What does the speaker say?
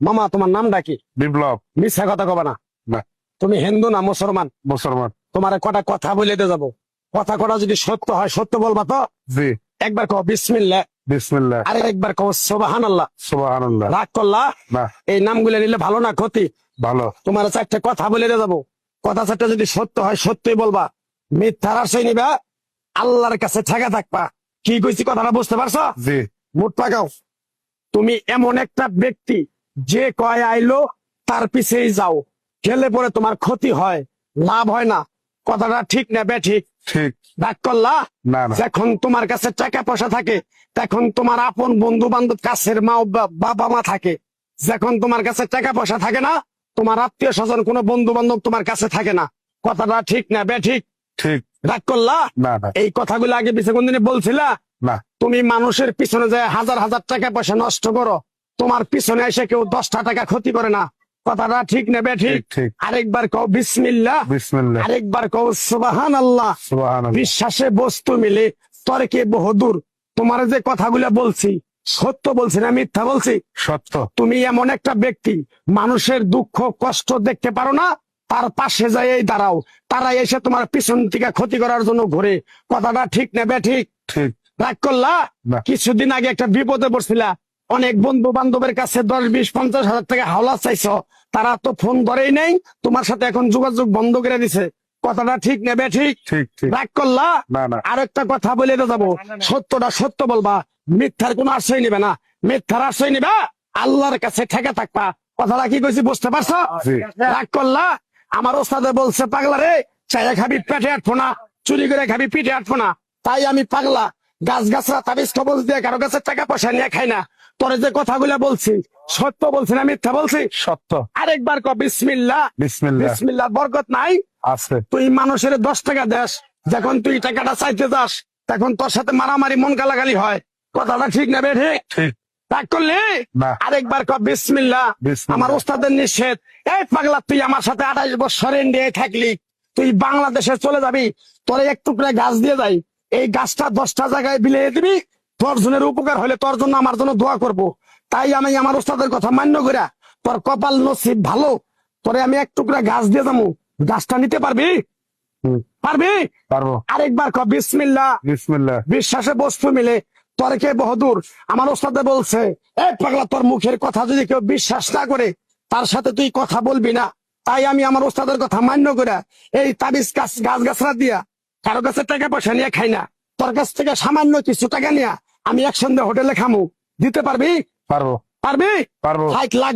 মামা তোমার নামটা কি? বিপ্লব। মিথ্যা কথা কবা না। না। তুমি হিন্দু না মুসলমান? মুসলমান। তোমার কটা কথা বলে দিয়ে যাবো, কথা কটা যদি সত্য হয় সত্য বলবা তো? জি। একবার কও বিসমিল্লাহ। বিসমিল্লাহ। আরে একবার কও সুবহানাল্লাহ। সুবহানাল্লাহ। রাগ করলা? না। এই নামগুলো নিলে ভালো না ক্ষতি? ভালো। তোমার চারটে কথা বলে দিয়ে যাবো, কথা চারটা যদি সত্য হয় সত্যই বলবা, মিথ্যার আশ্রয় নিবা, আল্লাহর কাছে ঠেকা থাকবা। কি কইছি কথাটা বুঝতে পারছো? জি। মুঠ পাকাও। তুমি এমন একটা ব্যক্তি যে কয় আইলো তার পিছেই যাও, গেলে পরে তোমার ক্ষতি হয়, লাভ হয় না। কথাটা ঠিক না বে ঠিক? ঠিক। রাগ করলা? না না। যখন তোমার কাছে টাকা পয়সা থাকে তখন তোমার আপন বন্ধু বান্ধব, কাছের মা বাবা মা থাকে। যখন তোমার কাছে টাকা পয়সা থাকে না, তোমার আত্মীয় স্বজন কোনো বন্ধু বান্ধব তোমার কাছে থাকে না। কথাটা ঠিক না বে ঠিক? ঠিক। রাগ করলা? না না। এই কথাগুলো আগে পিছে কোনদিন বলছিলা? না। তুমি মানুষের পিছনে যায় হাজার হাজার টাকা পয়সা নষ্ট করো, তোমার পিছনে এসে কেউ 10টা টাকা ক্ষতি করে না। কথাটা ঠিক নেবে ঠিক? ঠিক। আরেকবার কও বিসমিল্লাহ। বিসমিল্লাহ। আরেকবার কও সুবহানাল্লাহ। সুবহানাল্লাহ। বিশ্বাসে বস্তু মিলে তর্কে বহুদূর। তোমার যে কথাগুলো বলছি সত্য বলছি না মিথ্যা বলছি? সত্য। তুমি এমন একটা ব্যক্তি, মানুষের দুঃখ কষ্ট দেখতে পারো না, তার পাশে যাই দাঁড়াও, তারা এসে তোমার পিছন থেকে ক্ষতি করার জন্য ঘুরে। কথাটা ঠিক নেবে ঠিক? ঠিক। রাগ করলা? না। কিছুদিন আগে একটা বিপদে পড়ছিলা, অনেক বন্ধু বান্ধবের কাছে 10, 20, 50 হাজার টাকা হাওলা চাইছো, তারা তো ফোন ধরেই নেই, তোমার সাথে এখন যোগাযোগ বন্ধ করে দিছে। কথাটা ঠিক নেবে ঠিক? ঠিক। ঠিক। রাগ করলা? না না। আরেকটা কথা বলে যাবো, সত্যটা সত্য বলবা, মিথ্যার কোনো আশ্রয় নিবে না। মিথ্যার আশ্রয় নিবা, আল্লাহর কাছে ঠেকে থাকবা। কথাটা কি কইছি বুঝতে পারছো? জি। রাগ করলা? আমার ওস্তাদে বলছে পাগলা রে, চাইয়া খাবি পেটে আটবো না, চুরি করে খাবি পিঠে আটবো না। তাই আমি পাগলা, গাছ গাছরা তাবিজ কবজ দিয়ে কারো কাছে টাকা পয়সা নিয়ে খাই না। তোরে যে কথাগুলা বলছি সত্য বলছি না মিথ্যা বলছি? সত্য। আরেকবার ক বিসমিল্লাহ। বিসমিল্লাহ। বিসমিল্লাহ বরকত নাই? আছে। তুই মানুষের 10 টাকা দেস, যখন তুই টাকাটা চাইতে যাস তখন তোর সাথে মারামারি মন গালাগালি হয়। কথাটা ঠিক না বে ঠিক? ঠিক। রাগ করলি? না। আরেকবার ক বিসমিল্লাহ। বিসমিল্লাহ। আমার ওস্তাদের নিষেধ। এই পাগলা, তুই আমার সাথে 28 বছর ইন্ডিয়ায় থাকলি, তুই বাংলাদেশে চলে যাবি, তোরে এক টুকরা গাছ দিয়ে যাই, এই গাছটা 10টা জায়গায় বিলিয়ে দিবি, তোর জনের উপকার হলে তোর জন্য আমার জন্য দোয়া করব। তাই আমি আমার ওস্তাদের কথা মান্য করিয়া, তোর কপাল নসিব ভালো, তোরে আমি এক টুকরা গাছ দিয়ে যাবো, গাছটা নিতে পারবি? পারবি? পারবো। আরেকবার ক বিসমিল্লাহ। বিসমিল্লাহ। বিশ্বাসে বস্তু মিলে তর্কে বহুদূর। আমার ওস্তাদে বলছে, এই পাগলা, তোর মুখের কথা যদি কেউ বিশ্বাস না করে তার সাথে তুই কথা বলবি না। তাই আমি আমার ওস্তাদের কথা মান্য করে এই তাবিজ গাছ গাছরা দিয়া কারো কাছে টাকা পয়সা নিয়ে খাই না। তোর কাছ থেকে সামান্য কিছু টাকা নিয়ে আমি একসঙ্গে হোটেলে খামু, দিতে পারবি? পারবো। পারবি? পারবো। 60 লাখ